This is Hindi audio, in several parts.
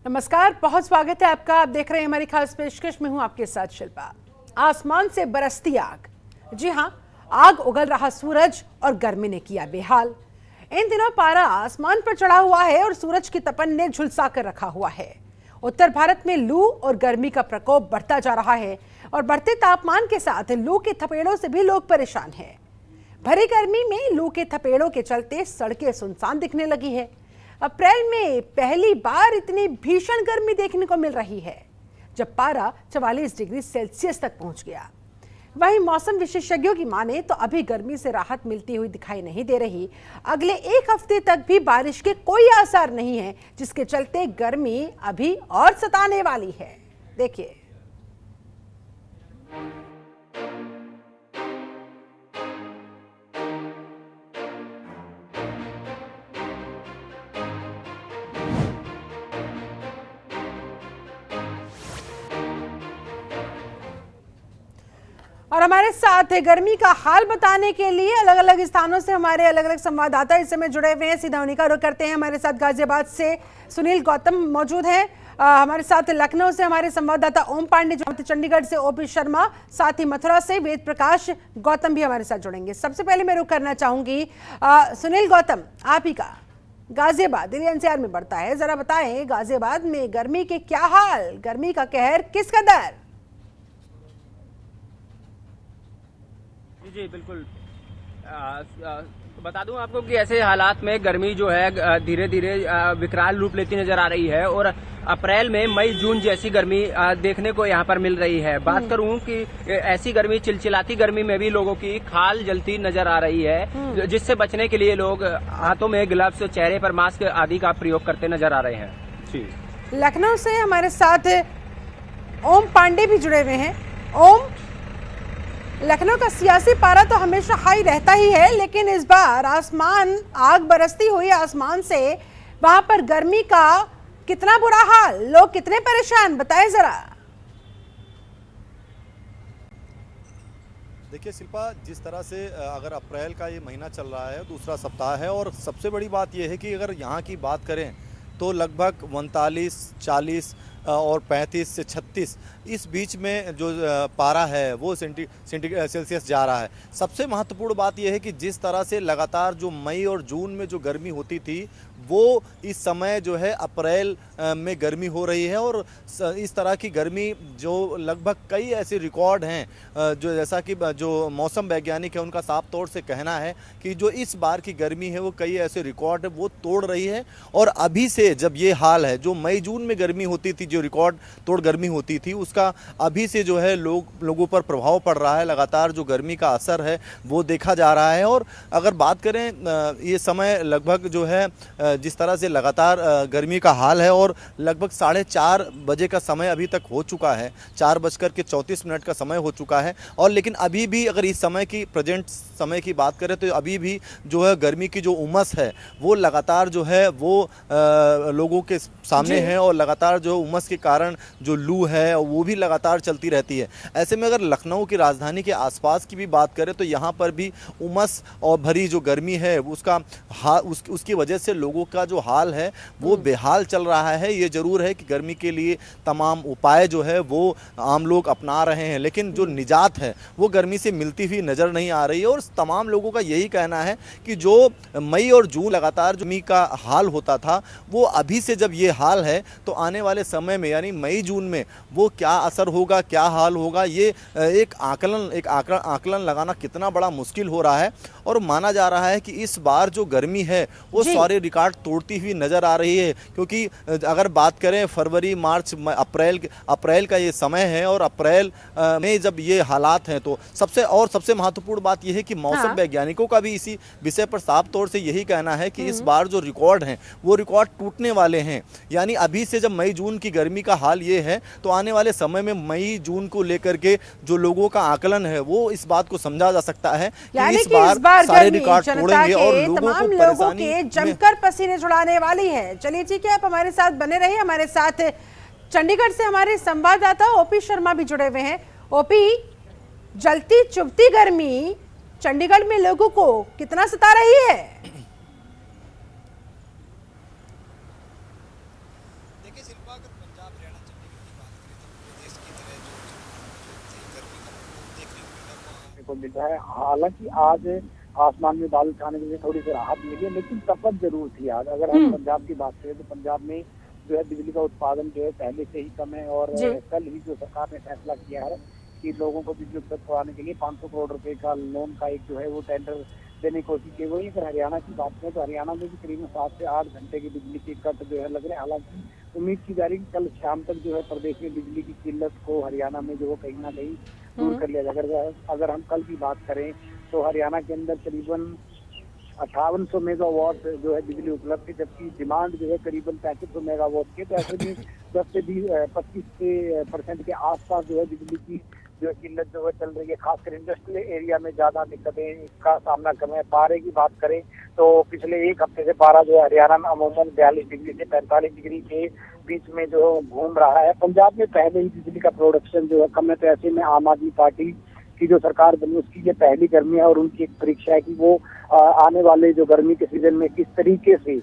नमस्कार, बहुत स्वागत है आपका। आप देख रहे हैं हमारी खास पेशकश में हूं आपके साथ शिल्पा। आसमान से बरसती आग, जी हां, आग उगल रहा सूरज और गर्मी ने किया बेहाल। इन दिनों पारा आसमान पर चढ़ा हुआ है और सूरज की तपन ने झुलसा कर रखा हुआ है। उत्तर भारत में लू और गर्मी का प्रकोप बढ़ता जा रहा है और बढ़ते तापमान के साथ लू के थपेड़ों से भी लोग परेशान हैं। भरी गर्मी में लू के थपेड़ों के चलते सड़कें सुनसान दिखने लगी है। अप्रैल में पहली बार इतनी भीषण गर्मी देखने को मिल रही है जब पारा 44 डिग्री सेल्सियस तक पहुंच गया। वहीं मौसम विशेषज्ञों की माने तो अभी गर्मी से राहत मिलती हुई दिखाई नहीं दे रही। अगले एक हफ्ते तक भी बारिश के कोई आसार नहीं है, जिसके चलते गर्मी अभी और सताने वाली है। देखिए, और हमारे साथ गर्मी का हाल बताने के लिए अलग अलग स्थानों से हमारे अलग अलग संवाददाता इस समय जुड़े हुए हैं। सीधा उन्हीं का रुख करते हैं। हमारे साथ गाजियाबाद से सुनील गौतम मौजूद हैं। हमारे साथ लखनऊ से हमारे संवाददाता ओम पांडे, चंडीगढ़ से ओपी शर्मा, साथ ही मथुरा से वेद प्रकाश गौतम भी हमारे साथ जुड़ेंगे। सबसे पहले मैं रुख करना चाहूंगी सुनील गौतम, आप ही का। गाजियाबाद दिल्ली एनसीआर में बढ़ता है, जरा बताएं गाजियाबाद में गर्मी के क्या हाल, गर्मी का कहर किस कदर? जी बिल्कुल, बता दूं आपको कि ऐसे हालात में गर्मी जो है धीरे धीरे विकराल रूप लेती नजर आ रही है और अप्रैल में मई जून जैसी गर्मी देखने को यहां पर मिल रही है। बात करूं कि ऐसी गर्मी, चिलचिलाती गर्मी में भी लोगों की खाल जलती नजर आ रही है, जिससे बचने के लिए लोग हाथों में ग्लव्स, चेहरे पर मास्क आदि का प्रयोग करते नजर आ रहे हैं। जी, लखनऊ से हमारे साथ ओम पांडे भी जुड़े हुए हैं। ओम, लखनऊ का सियासी पारा तो हमेशा हाई रहता ही है, लेकिन इस बार आसमान, आग बरसती हुई आसमान से, वहां पर गर्मी का कितना बुरा हाल, लोग कितने परेशान, बताएं जरा। देखिए शिल्पा, जिस तरह से अगर अप्रैल का ये महीना चल रहा है, दूसरा सप्ताह है, और सबसे बड़ी बात यह है कि अगर यहाँ की बात करें तो लगभग 39, 40 और 35 से 36 इस बीच में जो पारा है वो सेल्सियस जा रहा है। सबसे महत्वपूर्ण बात यह है कि जिस तरह से लगातार जो मई और जून में जो गर्मी होती थी वो इस समय जो है अप्रैल में गर्मी हो रही है, और इस तरह की गर्मी जो लगभग कई ऐसे रिकॉर्ड हैं जो, जैसा कि जो मौसम वैज्ञानिक है उनका साफ तौर से कहना है कि जो इस बार की गर्मी है वो कई ऐसे रिकॉर्ड है वो तोड़ रही है। और अभी से जब ये हाल है, जो मई जून में गर्मी होती थी, जो रिकॉर्ड तोड़ गर्मी होती थी, उसका अभी से जो है लोगों पर प्रभाव पड़ रहा है। लगातार जो गर्मी का असर है वो देखा जा रहा है। और अगर बात करें, ये समय लगभग जो है जिस तरह से लगातार गर्मी का हाल है, और लगभग 4:30 बजे का समय अभी तक हो चुका है, 4:34 का समय हो चुका है। और लेकिन अभी भी अगर इस समय की प्रेजेंट समय की बात करें तो अभी भी जो है गर्मी की जो उमस है वो लगातार जो है वो लोगों के सामने है, और लगातार जो उमस के कारण जो लू है वो भी लगातार चलती रहती है। ऐसे में अगर लखनऊ की राजधानी के आसपास की भी बात करें तो यहाँ पर भी उमस और भरी जो गर्मी है उसकी वजह से लोगों का जो हाल है वो बेहाल चल रहा है। ये जरूर है कि गर्मी के लिए तमाम उपाय जो है वो आम लोग अपना रहे हैं, लेकिन जो निजात है वो गर्मी से मिलती हुई नजर नहीं आ रही है। और तमाम लोगों का यही कहना है कि जो मई और जून लगातार गर्मी का हाल होता था वो अभी से जब ये हाल है तो आने वाले समय में यानी मई जून में वो क्या असर होगा, क्या हाल होगा, ये एक आकलन लगाना कितना बड़ा मुश्किल हो रहा है। और माना जा रहा है कि इस बार जो गर्मी है वो सारे रिकॉर्ड तोड़ती हुई नजर आ रही है, क्योंकि अगर बात करें फरवरी, मार्च, अप्रैल का ये समय है, और अप्रैल में जब ये हालात हैं तो सबसे महत्वपूर्ण बात यह है कि मौसम वैज्ञानिकों का भी इसी विषय पर साफ तौर से यही कहना है कि इस बार जो रिकॉर्ड हैं वो रिकॉर्ड टूटने वाले हैं। यानी अभी से जब मई जून की गर्मी का हाल ये है तो आने वाले समय में मई जून को लेकर के जो लोगों का आकलन है वो इस बात को समझा जा सकता है कि इस बार सारे रिकॉर्ड तोड़ेंगे और लोगों के जमकर पसीने छुड़ाने वाली है। चलिए ठीक है, आप हमारे साथ बने रहिए। हमारे साथ चंडीगढ़ से हमारे संवाददाता ओपी शर्मा भी जुड़े हुए हैं। ओपी, जलती चुभती गर्मी चंडीगढ़ में लोगों को कितना सता रही है? शिल्पा, अगर पंजाब, हरियाणा, चंडीगढ़ की बात करें तो पूरे देश की तरह जो गर्मी का देखने को मिल रहा है। हालांकि आज आसमान में बादल छाने से थोड़ी सी राहत मिली है, लेकिन तपत जरूर थी आज। अगर हम पंजाब की बात करें तो पंजाब में जो है बिजली का उत्पादन जो है पहले से ही कम है, और कल ही जो सरकार ने फैसला किया है कि लोगों को बिजली उपलब्ध करवाने के लिए 500 करोड़ रुपए का लोन का एक जो है वो टेंडर देने की कोशिश की गई। अगर हरियाणा की बात करें तो हरियाणा में भी करीबन 7 से 8 घंटे की बिजली की कट जो है लग रहे हैं। हालांकि उम्मीद की जा रही है कि कल शाम तक जो है प्रदेश में बिजली की किल्लत को हरियाणा में जो कहीं ना कहीं दूर कर लिया जाएगा। अगर हम कल की बात करें तो हरियाणा के अंदर करीबन 5800 मेगावाट जो है बिजली उपलब्ध है, जबकि डिमांड जो है करीबन 3500 मेगावाट की। तो ऐसे में 10 से 25% के आसपास जो है बिजली की जो किल्लत जो है चल रही है। खासकर इंडस्ट्रियल एरिया में ज्यादा दिक्कतें का सामना कर रहे हैं। पारे की बात करें तो पिछले एक हफ्ते से पारा जो है हरियाणा में अमूमन 42 डिग्री से 45 डिग्री के बीच में जो घूम रहा है। पंजाब में पहले ही बिजली का प्रोडक्शन जो है कम है, तो ऐसे में आम आदमी पार्टी की जो सरकार बनी उसकी ये पहली गर्मी है, और उनकी एक परीक्षा है कि वो आने वाले जो गर्मी के सीजन में किस तरीके से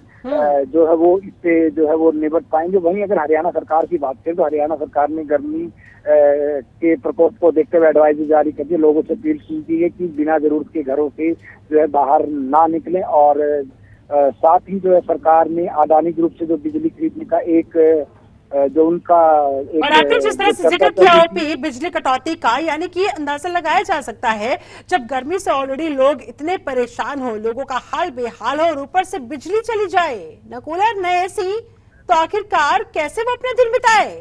जो है वो इससे जो है वो निपट पाएंगे। वहीं अगर हरियाणा सरकार की बात करें तो हरियाणा सरकार ने गर्मी के प्रकोप को देखते हुए एडवाइजरी जारी कर दी, लोगों से अपील की है कि बिना जरूरत के घरों से जो है बाहर ना निकलें। और साथ ही जो है सरकार ने अडानी ग्रुप से जो बिजली खरीदने का एक जो उनका एक, और आपने जिस तरह से जिक्र किया ओपी बिजली कटौती का, यानी कि अंदाजा लगाया जा सकता है जब गर्मी से ऑलरेडी लोग इतने परेशान हो, लोगों का हाल बेहाल हो, और ऊपर से बिजली चली जाए, न कूलर न एसी, तो आखिरकार कैसे वो अपने दिन बिताए?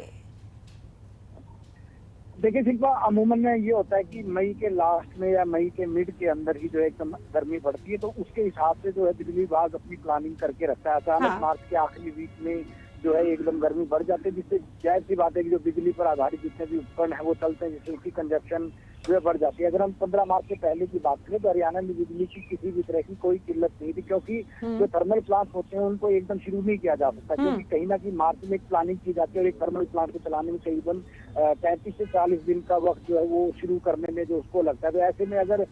देखिए शिल्पा, अमूमन में ये होता है कि मई के लास्ट में या मई के मिड के अंदर ही जो है एकदम गर्मी बढ़ती है, तो उसके हिसाब से जो है बिजली विभाग अपनी प्लानिंग करके रखता है। अचानक मार्च के आखिरी वीक में जो है एकदम गर्मी बढ़ जाती है, जिससे जाहिर सी बात है कि जो बिजली पर आधारित जितने भी उपकरण है वो चलते हैं, जिससे उसकी कंजप्शन जो है बढ़ जाती है। अगर हम 15 मार्च से पहले की बात करें तो हरियाणा में बिजली की किसी भी तरह की कोई किल्लत नहीं थी, क्योंकि जो थर्मल प्लांट होते हैं उनको एकदम शुरू नहीं किया जा सकता, क्योंकि कहीं ना कहीं मार्च में एक प्लानिंग की जाती है, और एक थर्मल प्लांट को चलाने में करीबन 35 से 40 दिन का वक्त जो है वो शुरू करने में जो उसको लगता है। तो ऐसे में अगर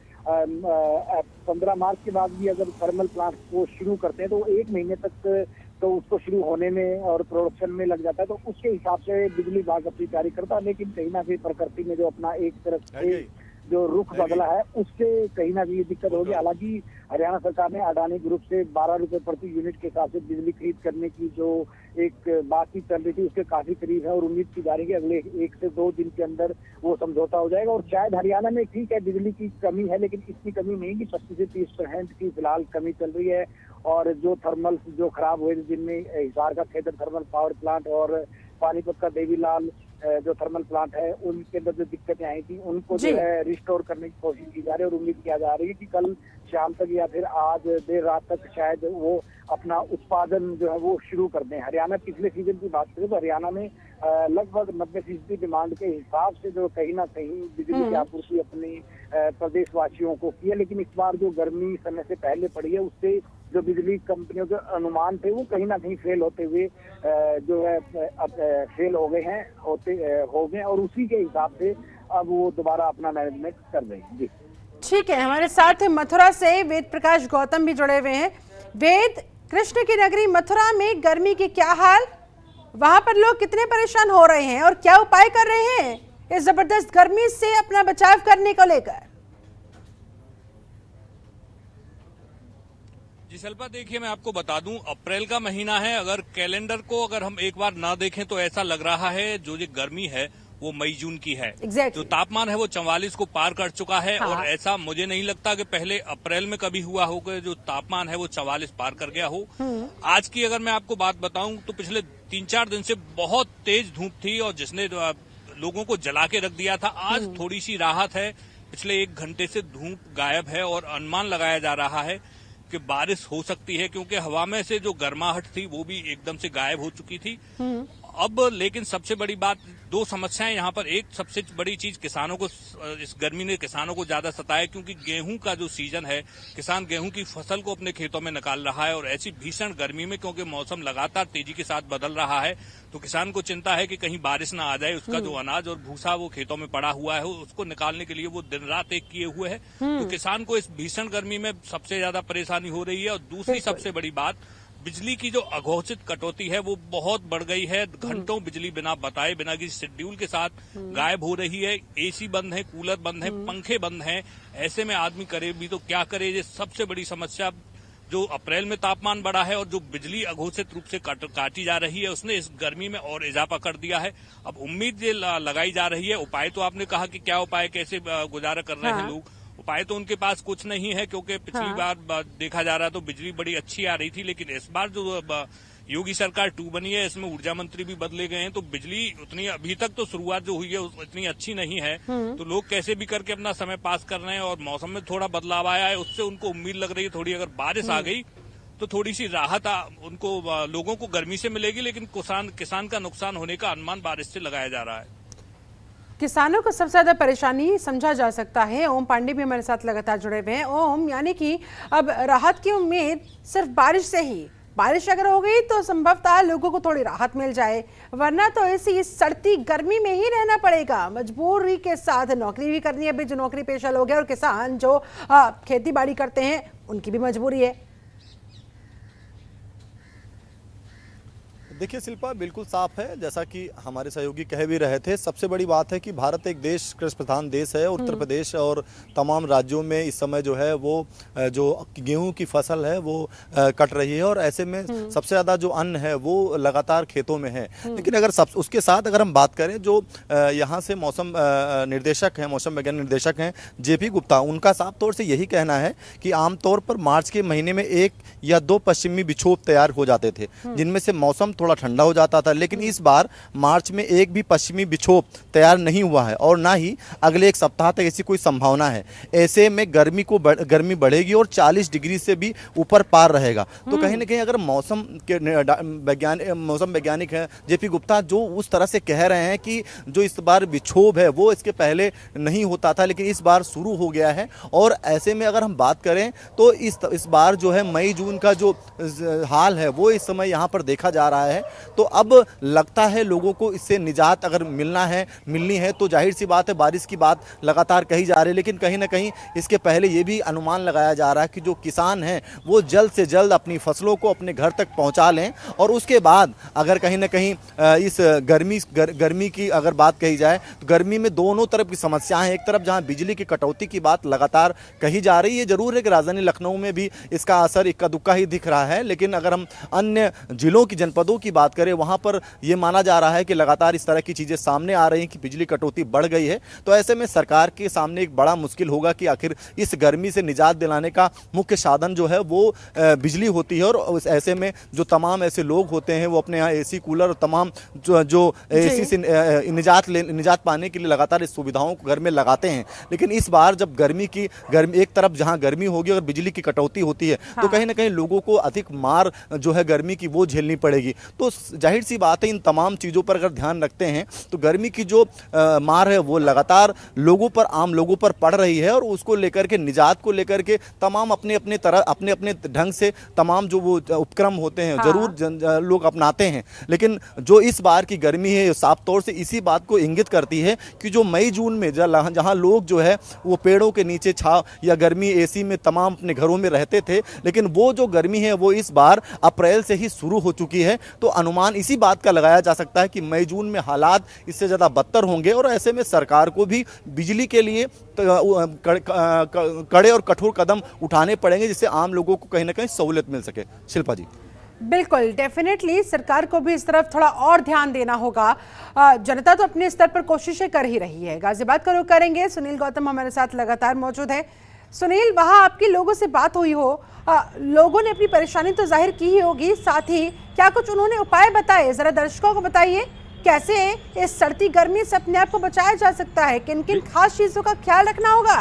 15 मार्च के बाद भी अगर थर्मल प्लांट को शुरू करते हैं तो 1 महीने तक तो उसको शुरू होने में और प्रोडक्शन में लग जाता है, तो उसके हिसाब से बिजली विभाग अपनी तैयारी करता है। लेकिन कहीं ना कहीं प्रकृति में जो अपना एक तरफ से जो रुख बदला है उससे कहीं ना कहीं दिक्कत होगी। हालांकि हरियाणा सरकार ने अडानी ग्रुप से 12 रुपए प्रति यूनिट के हिसाब से बिजली खरीद करने की जो एक बात की चल रही थी उसके काफी करीब है, और उम्मीद की जा रही है कि अगले 1 से 2 दिन के अंदर वो समझौता हो जाएगा। और शायद हरियाणा में ठीक है बिजली की कमी है, लेकिन इतनी कमी नहीं कि 25 से 30% की फिलहाल कमी चल रही है। और जो थर्मल जो खराब हुए जिनमें हिसार का खेतर थर्मल पावर प्लांट और पानीपत का देवीलाल जो थर्मल प्लांट है उनके अंदर जो दिक्कतें आई थी उनको जो है रिस्टोर करने की कोशिश की जा रही है, और उम्मीद किया जा रही है कि कल शाम तक या फिर आज देर रात तक शायद वो अपना उत्पादन जो है वो शुरू कर दें। हरियाणा पिछले सीजन की बात करें तो हरियाणा में लगभग 90% डिमांड के हिसाब से जो कहीं ना कहीं बिजली की आपूर्ति अपने प्रदेशवासियों को की है, लेकिन इस बार जो गर्मी समय से पहले पड़ी है उससे जो बिजली कंपनियों के अनुमान थे वो कहीं ना कहीं फेल होते हुए जो है अब फेल हो गए और उसी के हिसाब से अब वो दोबारा अपना मैनेजमेंट कर रहे हैं। जी ठीक है, हमारे साथ मथुरा से वेद प्रकाश गौतम भी जुड़े हुए हैं। वेद, कृष्ण की नगरी मथुरा में गर्मी के क्या हाल, वहां पर लोग कितने परेशान हो रहे हैं और क्या उपाय कर रहे हैं इस जबरदस्त गर्मी से अपना बचाव करने को लेकर? जी शिल्पा, देखिए मैं आपको बता दूं, अप्रैल का महीना है, अगर कैलेंडर को अगर हम एक बार ना देखें तो ऐसा लग रहा है जो ये गर्मी है वो मई जून की है। जो तापमान है वो 44 को पार कर चुका है। और ऐसा मुझे नहीं लगता कि पहले अप्रैल में कभी हुआ होगा जो तापमान है वो 44 पार कर गया हो। आज की अगर मैं आपको बात बताऊं तो पिछले 3-4 दिन से बहुत तेज धूप थी और जिसने लोगों को जला के रख दिया था। आज थोड़ी सी राहत है, पिछले 1 घंटे से धूप गायब है और अनुमान लगाया जा रहा है कि बारिश हो सकती है, क्योंकि हवा में से जो गर्माहट थी वो भी एकदम से गायब हो चुकी थी। अब लेकिन सबसे बड़ी बात, 2 समस्याएं यहाँ पर। एक सबसे बड़ी चीज, किसानों को इस गर्मी ने किसानों को ज्यादा सताया, क्योंकि गेहूं का जो सीजन है, किसान गेहूं की फसल को अपने खेतों में निकाल रहा है और ऐसी भीषण गर्मी में, क्योंकि मौसम लगातार तेजी के साथ बदल रहा है, तो किसान को चिंता है कि कहीं बारिश ना आ जाए, उसका जो अनाज और भूसा वो खेतों में पड़ा हुआ है उसको निकालने के लिए वो दिन रात एक किए हुए है। तो किसान को इस भीषण गर्मी में सबसे ज्यादा परेशानी हो रही है। और दूसरी सबसे बड़ी बात, बिजली की जो अघोषित कटौती है वो बहुत बढ़ गई है। घंटों बिजली बिना बताए, बिना किसी शेड्यूल के साथ गायब हो रही है। एसी बंद है, कूलर बंद है, पंखे बंद हैं। ऐसे में आदमी करे भी तो क्या करे? ये सबसे बड़ी समस्या जो अप्रैल में तापमान बढ़ा है और जो बिजली अघोषित रूप से काटी जा रही है, उसने इस गर्मी में और इजाफा कर दिया है। अब उम्मीद ये लगाई जा रही है, उपाय तो आपने कहा कि क्या उपाय, कैसे गुजारा कर रहे हैं लोग। उपाय तो उनके पास कुछ नहीं है, क्योंकि पिछली बार देखा जा रहा तो बिजली बड़ी अच्छी आ रही थी, लेकिन इस बार जो योगी सरकार 2 बनी है, इसमें ऊर्जा मंत्री भी बदले गए हैं, तो बिजली उतनी अभी तक तो शुरुआत जो हुई है इतनी अच्छी नहीं है। तो लोग कैसे भी करके अपना समय पास कर रहे हैं और मौसम में थोड़ा बदलाव आया है, उससे उनको उम्मीद लग रही है थोड़ी अगर बारिश आ गई तो थोड़ी सी राहत उनको लोगों को गर्मी से मिलेगी। लेकिन किसान का नुकसान होने का अनुमान बारिश से लगाया जा रहा है। किसानों को सबसे ज्यादा परेशानी समझा जा सकता है। ओम पांडे भी हमारे साथ लगातार जुड़े हुए हैं। ओम, यानी कि अब राहत की उम्मीद सिर्फ बारिश से ही, बारिश अगर हो गई तो संभवतः लोगों को थोड़ी राहत मिल जाए, वरना तो इसी सड़ती गर्मी में ही रहना पड़ेगा। मजबूरी के साथ नौकरी भी करनी है। अभी जो नौकरी पेशा लोग हैं और किसान जो खेती बाड़ी करते हैं, उनकी भी मजबूरी है। देखिए शिल्पा, बिल्कुल साफ है, जैसा कि हमारे सहयोगी कह भी रहे थे। सबसे बड़ी बात है कि भारत एक देश, कृषि प्रधान देश है। उत्तर प्रदेश और तमाम राज्यों में इस समय जो है वो जो गेहूं की फसल है वो कट रही है, और ऐसे में सबसे ज़्यादा जो अन्न है वो लगातार खेतों में है। लेकिन अगर उसके साथ अगर हम बात करें, जो यहाँ से मौसम निर्देशक हैं, मौसम वैज्ञानिक निर्देशक हैं जेपी गुप्ता, उनका साफ तौर से यही कहना है कि आमतौर पर मार्च के महीने में 1 या 2 पश्चिमी विक्षोभ तैयार हो जाते थे, जिनमें से मौसम थोड़ा ठंडा हो जाता था। लेकिन इस बार मार्च में एक भी पश्चिमी विक्षोभ तैयार नहीं हुआ है, और ना ही अगले 1 सप्ताह तक ऐसी कोई संभावना है। ऐसे में गर्मी बढ़ेगी और 40 डिग्री से भी ऊपर पार रहेगा। तो कहीं ना कहीं अगर मौसम वैज्ञानिक है जेपी गुप्ता, जो उस तरह से कह रहे हैं कि जो इस बार विक्षोभ है वो इसके पहले नहीं होता था, लेकिन इस बार शुरू हो गया है। और ऐसे में अगर हम बात करें तो इस बार जो है मई जून का जो हाल है वो इस समय यहाँ पर देखा जा रहा है। तो अब लगता है लोगों को इससे निजात अगर मिलनी है तो जाहिर सी बात है, बारिश की बात लगातार कही जा रही है। लेकिन कहीं ना कहीं इसके पहले ये भी अनुमान लगाया जा रहा है कि जो किसान हैं वो जल्द से जल्द अपनी फसलों को अपने घर तक पहुंचा लें, और उसके बाद अगर कहीं ना कहीं इस गर्मी की अगर बात कही जाए तो गर्मी में दोनों तरफ की समस्याएं हैं। एक तरफ जहां बिजली की कटौती की बात लगातार कही जा रही है, जरूर है कि राजधानी लखनऊ में भी इसका असर इक्का दुक्का ही दिख रहा है, लेकिन अगर हम अन्य जिलों की, जनपदों की बात करें, वहां पर यह माना जा रहा है कि लगातार इस तरह की चीजें सामने आ रही हैं कि बिजली कटौती बढ़ गई है। तो ऐसे में सरकार के सामने एक बड़ा मुश्किल होगा कि आखिर इस गर्मी से निजात दिलाने का मुख्य साधन जो है वो बिजली होती है। और ऐसे में जो तमाम ऐसे लोग होते हैं वो अपने यहाँ एसी, कूलर और तमाम जो एसी से निजात पाने के लिए लगातार इस सुविधाओं को घर में लगाते हैं। लेकिन इस बार जब गर्मी एक तरफ जहां गर्मी होगी और बिजली की कटौती होती है, तो कहीं ना कहीं लोगों को अधिक मार जो है गर्मी की वो झेलनी पड़ेगी। तो जाहिर सी बात है, इन तमाम चीज़ों पर अगर ध्यान रखते हैं तो गर्मी की जो मार है वो लगातार आम लोगों पर पड़ रही है, और उसको लेकर के, निजात को लेकर के तमाम अपने अपने ढंग से तमाम जो वो उपक्रम होते हैं जरूर लोग अपनाते हैं। लेकिन जो इस बार की गर्मी है साफ तौर से इसी बात को इंगित करती है कि जो मई जून में जहां लोग जो है वो पेड़ों के नीचे छांव या गर्मी एसी में तमाम अपने घरों में रहते थे, लेकिन वो जो गर्मी है वो इस बार अप्रैल से ही शुरू हो चुकी है। तो अनुमान इसी बात का लगाया जा सकता है कि मई जून में हालात इससे ज़्यादा बदतर होंगे, और ऐसे में सरकार को भी बिजली के लिए कड़े और कठोर कदम उठाने पड़ेंगे, जिससे आम लोगों को कहीं ना कहीं सहूलियत मिल सके। शिल्पा जी। बिल्कुल, डेफिनेटली सरकार को भी इस तरफ थोड़ा और ध्यान देना होगा। जनता तो अपने स्तर पर कोशिशें कर ही रही है। गाजियाबाद का रुख करेंगे, सुनील गौतम हमारे साथ लगातार मौजूद है। सुनील, वहां आपकी लोगों से बात हुई हो, लोगों ने अपनी परेशानी तो जाहिर की ही होगी, साथ ही क्या कुछ उन्होंने उपाय बताए, जरा दर्शकों को बताइए कैसे इस सड़ती गर्मी से अपने आप को बचाया जा सकता है, किन किन खास चीजों का ख्याल रखना होगा?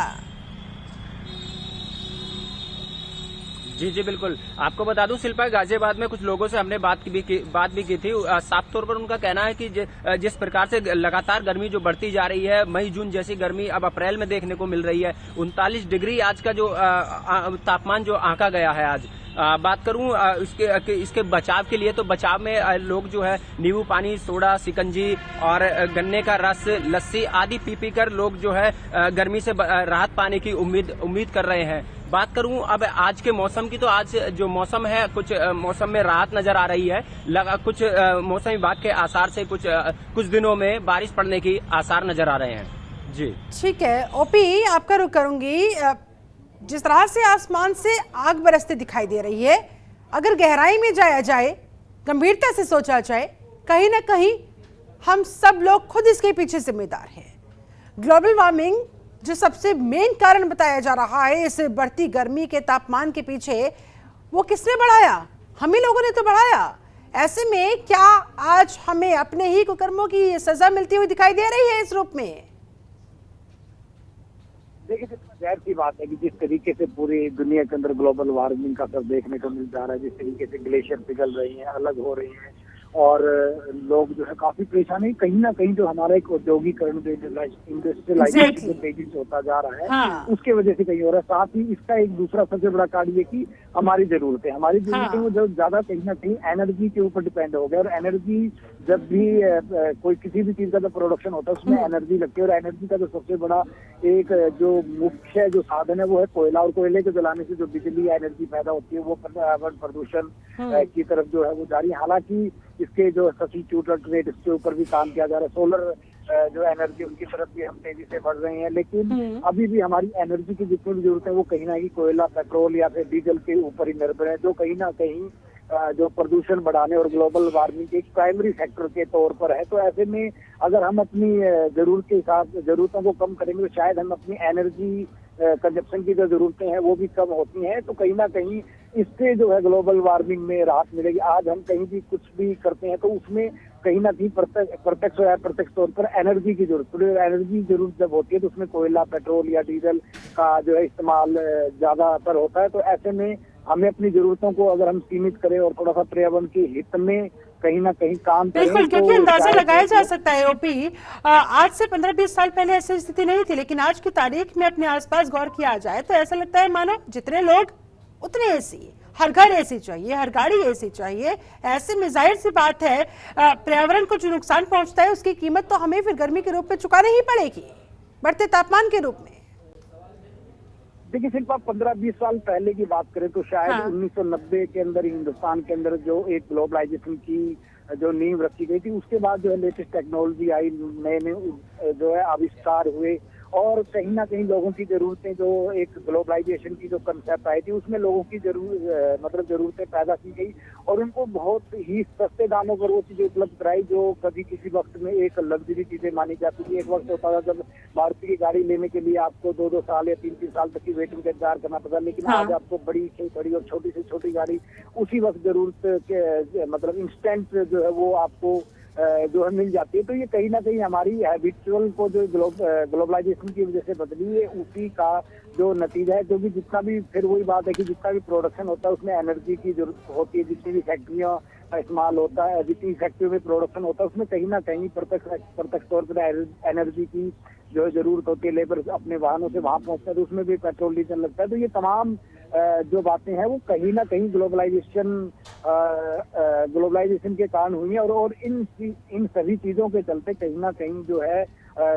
जी बिल्कुल, आपको बता दूं शिल्पा, गाजियाबाद में कुछ लोगों से हमने बात भी की थी। साफ तौर पर उनका कहना है कि जिस प्रकार से लगातार गर्मी जो बढ़ती जा रही है, मई जून जैसी गर्मी अब अप्रैल में देखने को मिल रही है। 39 डिग्री आज का जो तापमान जो आंका गया है आज। बात करूं इसके बचाव के लिए, तो बचाव में लोग जो है नींबू पानी, सोडा, शिकंजी और गन्ने का रस, लस्सी आदि पी कर लोग जो है गर्मी से राहत पाने की उम्मीद कर रहे हैं। बात करूं अब आज के मौसम की, तो आज जो मौसम है कुछ मौसम में राहत नजर आ रही है। कुछ मौसम विभाग के आसार से कुछ दिनों में बारिश पड़ने की आसार नजर आ रहे हैं। जी ठीक है ओपी, आपका रुख करूंगी। जिस तरह से आसमान से आग बरसती दिखाई दे रही है, अगर गहराई में जाया जाए, गंभीरता से सोचा जाए, कहीं ना कहीं हम सब लोग खुद इसके पीछे जिम्मेदार हैं। ग्लोबल वार्मिंग जो सबसे मेन कारण बताया जा रहा है इस बढ़ती गर्मी के तापमान के पीछे, वो किसने बढ़ाया? हम ही लोगों ने तो बढ़ाया। ऐसे में क्या आज हमें अपने ही कुकर्मों की सजा मिलती हुई दिखाई दे रही है इस रूप में? देखिए, जाहिर सी बात है कि जिस तरीके से पूरी दुनिया के अंदर ग्लोबल वार्मिंग का सब देखने को मिल जा रहा है, जिस तरीके से ग्लेशियर पिघल रही हैं, अलग हो रही हैं और लोग जो है काफी परेशान है, कहीं ना कहीं जो हमारा एक औद्योगिकरण जो इंडस्ट्रियलाइजेशन तेजी से होता जा रहा है, हाँ। उसके वजह से कहीं हो रहा है। साथ ही इसका एक दूसरा सबसे बड़ा कारण ये कि हमारी जरूरतें वो जो ज्यादा कहीं ना कहीं एनर्जी के ऊपर डिपेंड हो गया। और एनर्जी जब भी कोई किसी भी चीज का जो प्रोडक्शन होता है उसमें एनर्जी लगती है, और एनर्जी का जो सबसे बड़ा एक जो मुख्य जो साधन है वो है कोयला। और कोयले के जलाने से जो बिजली एनर्जी पैदा होती है वो प्रदूषण की तरफ जो है वो जारी। हालांकि इसके जो सब्स्टिट्यूट रेट, इसके ऊपर भी काम किया जा रहा है। सोलर जो एनर्जी उनकी तरफ भी हम तेजी से बढ़ रहे हैं, लेकिन अभी भी हमारी एनर्जी की जितनी भी जरूरत है वो कहीं ना कहीं कोयला, पेट्रोल या फिर डीजल के ऊपर ही निर्भर है, जो कहीं ना कहीं जो प्रदूषण बढ़ाने और ग्लोबल वार्मिंग के एक प्राइमरी फैक्टर के तौर पर है। तो ऐसे में अगर हम अपनी जरूरत के हिसाब से जरूरतों को कम करेंगे तो शायद हम अपनी एनर्जी कंजप्शन की जो जरूरतें हैं वो भी कम होती हैं। तो कहीं ना कहीं इससे जो है ग्लोबल वार्मिंग में राहत मिलेगी। आज हम कहीं भी कुछ भी करते हैं तो उसमें कहीं ना कहीं प्रत्यक्ष या अप्रत्यक्ष तौर पर एनर्जी की जरूरत, एनर्जी जरूरत जब होती है तो उसमें कोयला, पेट्रोल या डीजल का जो है इस्तेमाल ज्यादातर होता है। तो ऐसे में हमें अपनी जरूरतों को अगर हम सीमित करें और थोड़ा सा पर्यावरण के हित में कहीं ना कहीं काम करें, बिल्कुल, क्योंकि अंदाजा लगाया जा सकता है ओपी, आज से 15-20 साल पहले ऐसी स्थिति नहीं थी, लेकिन आज की तारीख में अपने आसपास गौर किया जाए तो ऐसा लगता है मानो जितने लोग उतने एसी, हर घर एसी चाहिए, हर गाड़ी एसी चाहिए। ऐसे में जाहिर सी बात है पर्यावरण को जो नुकसान पहुंचता है उसकी कीमत तो हमें फिर गर्मी के रूप में चुकानी ही पड़ेगी, बढ़ते तापमान के रूप में। देखिए, सिर्फ आप 15-20 साल पहले की बात करें तो शायद 1990 के अंदर हिंदुस्तान के अंदर जो एक ग्लोबलाइजेशन की जो नींव रखी गई थी, उसके बाद जो है लेटेस्ट टेक्नोलॉजी आई, नए नए जो है आविष्कार हुए और कहीं ना कहीं लोगों की जरूरतें, जो एक ग्लोबलाइजेशन की जो कंसेप्ट आई थी उसमें लोगों की जरूरतें पैदा की गई और उनको बहुत ही सस्ते दामों पर वो चीजें उपलब्ध कराई जो कभी किसी वक्त में एक लग्जरी चीजें मानी जाती थी। एक वक्त होता था जब मारुति की गाड़ी लेने के लिए आपको 2-2 साल या 3-3 साल तक की वेटिंग का इंतजार करना पड़ता, लेकिन आज आपको बड़ी से बड़ी और छोटी से छोटी गाड़ी उसी वक्त जरूरत के इंस्टेंट जो है वो आपको जो है मिल जाती है। तो ये कहीं ना कहीं हमारी हैबिचुअल को जो ग्लोबलाइजेशन की वजह से बदली है उसी का जो नतीजा है। क्योंकि जितना भी, फिर वही बात है कि जितना भी प्रोडक्शन होता है उसमें एनर्जी की जरूरत होती है, जितनी भी फैक्ट्रियां का इस्तेमाल होता है, जितनी फैक्ट्रियों में प्रोडक्शन होता है उसमें कहीं ना कहीं प्रत्यक्ष तौर पर एनर्जी की जो जरूरत होती है। लेबर अपने वाहनों से वहां पहुंचता है तो उसमें भी पेट्रोल डीजल लगता है। तो ये तमाम जो बातें हैं वो कहीं ना कहीं ग्लोबलाइजेशन के कारण हुई है और इन सभी चीजों के चलते कहीं ना कहीं जो है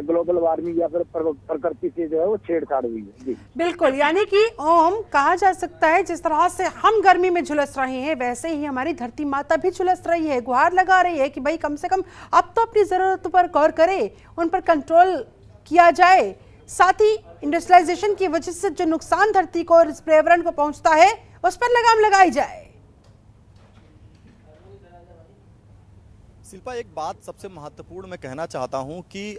ग्लोबल वार्मिंग या फिर प्रकृति से जो है वो छेड़छाड़ हुई है। जी बिल्कुल, यानी कि ओम कहा जा सकता है जिस तरह से हम गर्मी में झुलस रहे हैं वैसे ही हमारी धरती माता भी झुलस रही है, गुहार लगा रही है कि भाई कम से कम अब तो अपनी जरूरतों पर गौर करे, उन पर कंट्रोल किया जाए। साथ ही इंडस्ट्रियलाइजेशन की वजह से जो नुकसान धरती को और इस पर्यावरण को पहुंचता है उस पर लगाम लगाई जाए। शिल्पा, एक बात सबसे महत्वपूर्ण मैं कहना चाहता हूं कि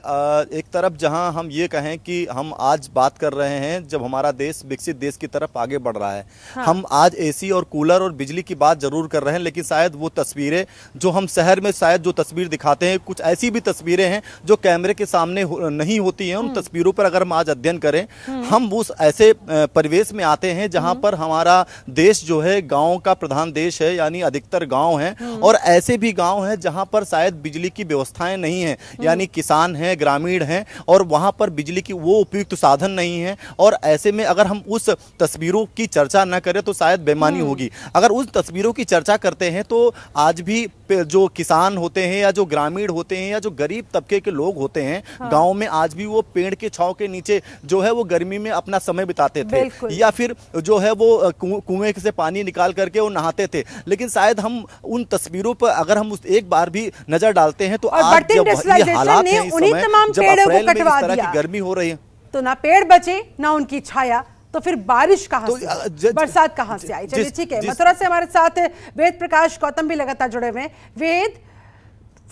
एक तरफ जहां हम ये कहें कि हम आज बात कर रहे हैं जब हमारा देश विकसित देश की तरफ आगे बढ़ रहा है, हम आज एसी और कूलर और बिजली की बात जरूर कर रहे हैं, लेकिन शायद वो तस्वीरें जो हम शहर में शायद जो तस्वीर दिखाते हैं, कुछ ऐसी भी तस्वीरें हैं जो कैमरे के सामने नहीं होती हैं। उन तस्वीरों पर अगर हम आज अध्ययन करें, हम उस ऐसे परिवेश में आते हैं जहाँ पर हमारा देश जो है गाँव का प्रधान देश है, यानी अधिकतर गाँव हैं और ऐसे भी गाँव हैं जहाँ पर पर शायद बिजली की व्यवस्थाएं नहीं है, यानी किसान हैं, ग्रामीण हैं और वहां पर बिजली की वो उपयुक्त साधन नहीं है। और ऐसे में अगर हम उस तस्वीरों की चर्चा न करें तो शायद बेईमानी होगी। अगर उस तस्वीरों की चर्चा करते हैं तो आज भी जो किसान होते हैं या जो ग्रामीण होते हैं या जो गरीब तबके के लोग होते हैं गांव में, आज भी वो पेड़ के छांव के नीचे जो है वो गर्मी में अपना समय बिताते थे, या फिर जो है वो कुएं से पानी निकाल करके वो नहाते थे। लेकिन शायद हम उन तस्वीरों पर अगर हम एक बार भी नजर डालते हैं तो आज जब ये हालात हैं, इस समय जब अप्रैल में इस तरह की गर्मी हो रही है तो ना पेड़ बचे ना उनकी छाया, तो फिर बारिश कहां से, बरसात कहां से आई? चलिए ठीक है, मथुरा से हमारे साथ वेद प्रकाश गौतम भी लगातार जुड़े हुए हैं। वेद,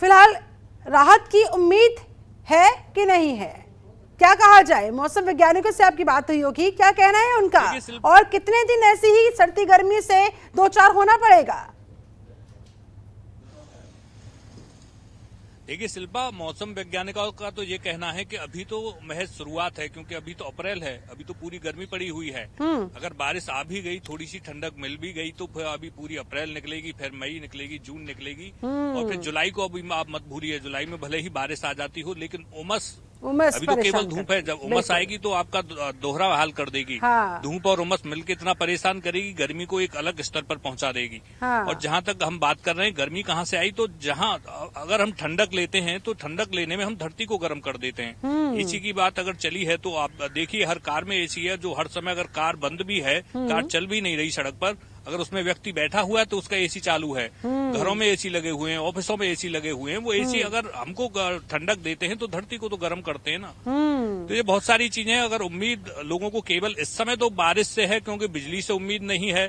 फिलहाल राहत की उम्मीद है कि नहीं है? क्या कहा जाए? मौसम वैज्ञानिकों से आपकी बात हुई होगी, क्या कहना है उनका, और कितने दिन ऐसी ही सर्दी गर्मी से दो चार होना पड़ेगा? देखिए शिल्पा, मौसम वैज्ञानिकों का तो ये कहना है कि अभी तो महज शुरुआत है, क्योंकि अभी तो अप्रैल है, अभी तो पूरी गर्मी पड़ी हुई है। अगर बारिश आ भी गई, थोड़ी सी ठंडक मिल भी गई तो फिर अभी पूरी अप्रैल निकलेगी, फिर मई निकलेगी, जून निकलेगी और फिर जुलाई को अभी आप मत भूलिए, जुलाई में भले ही बारिश आ जाती हो लेकिन उमस अभी तो केवल धूप है। जब उमस आएगी तो आपका दोहरा हाल कर देगी। धूप और उमस मिलकर इतना परेशान करेगी, गर्मी को एक अलग स्तर पर पहुंचा देगी। और जहां तक हम बात कर रहे हैं गर्मी कहां से आई, तो जहां अगर हम ठंडक लेते हैं तो ठंडक लेने में हम धरती को गर्म कर देते हैं। एसी की बात अगर चली है तो आप देखिए हर कार में एसी है, जो हर समय अगर कार बंद भी है, कार चल भी नहीं रही सड़क पर, अगर उसमें व्यक्ति बैठा हुआ है तो उसका एसी चालू है। घरों में एसी लगे हुए हैं, ऑफिसों में एसी लगे हुए हैं। वो एसी अगर हमको ठंडक देते हैं तो धरती को तो गर्म करते हैं ना। तो ये बहुत सारी चीजें, अगर उम्मीद लोगों को केवल इस समय तो बारिश से है, क्योंकि बिजली से उम्मीद नहीं है।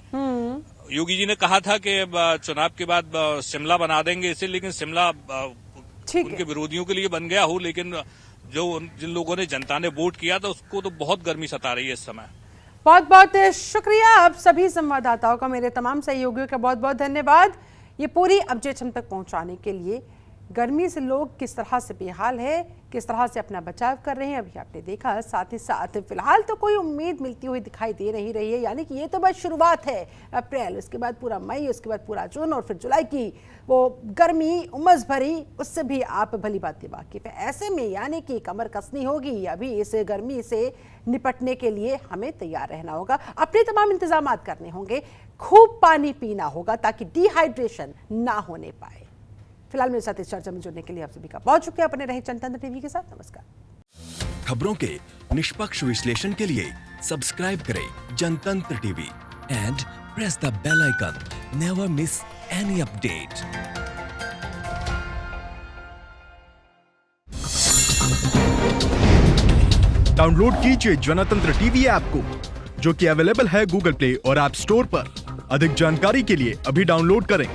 योगी जी ने कहा था कि चुनाव के बाद शिमला बना देंगे इसे, लेकिन शिमला उनके विरोधियों के लिए बन गया हो, लेकिन जिन लोगों ने, जनता ने वोट किया था उसको तो बहुत गर्मी सता रही है इस समय। बहुत बहुत शुक्रिया आप सभी संवाददाताओं का, मेरे तमाम सहयोगियों का बहुत बहुत धन्यवाद ये पूरी अपडेट हम तक पहुंचाने के लिए। गर्मी से लोग किस तरह से बेहाल है, किस तरह से अपना बचाव कर रहे हैं, अभी आपने देखा। साथ ही साथ फिलहाल तो कोई उम्मीद मिलती हुई दिखाई दे नहीं रही है, यानी कि ये तो बस शुरुआत है। अप्रैल, उसके बाद पूरा मई, उसके बाद पूरा जून और फिर जुलाई की वो गर्मी उमस भरी, उससे भी आप भली बात वाकिफ है। ऐसे में यानी कि कमर कसनी होगी, अभी इस गर्मी से निपटने के लिए हमें तैयार रहना होगा, अपने तमाम इंतजाम करने होंगे, खूब पानी पीना होगा ताकि डिहाइड्रेशन ना होने पाए। फिलहाल मेरे साथ इस चर्चा में जुड़ने के लिए आप सभी का बहुत शुक्रिया। अपने रहे जनतंत्र टीवी के साथ, नमस्कार। खबरों के निष्पक्ष विश्लेषण के लिए सब्सक्राइब करें Jantantra TV and press the bell icon. Never miss any update. Download कीजिए जनतंत्र टीवी ऐप को, जो कि अवेलेबल है गूगल प्ले और ऐप स्टोर पर। अधिक जानकारी के लिए अभी डाउनलोड करें।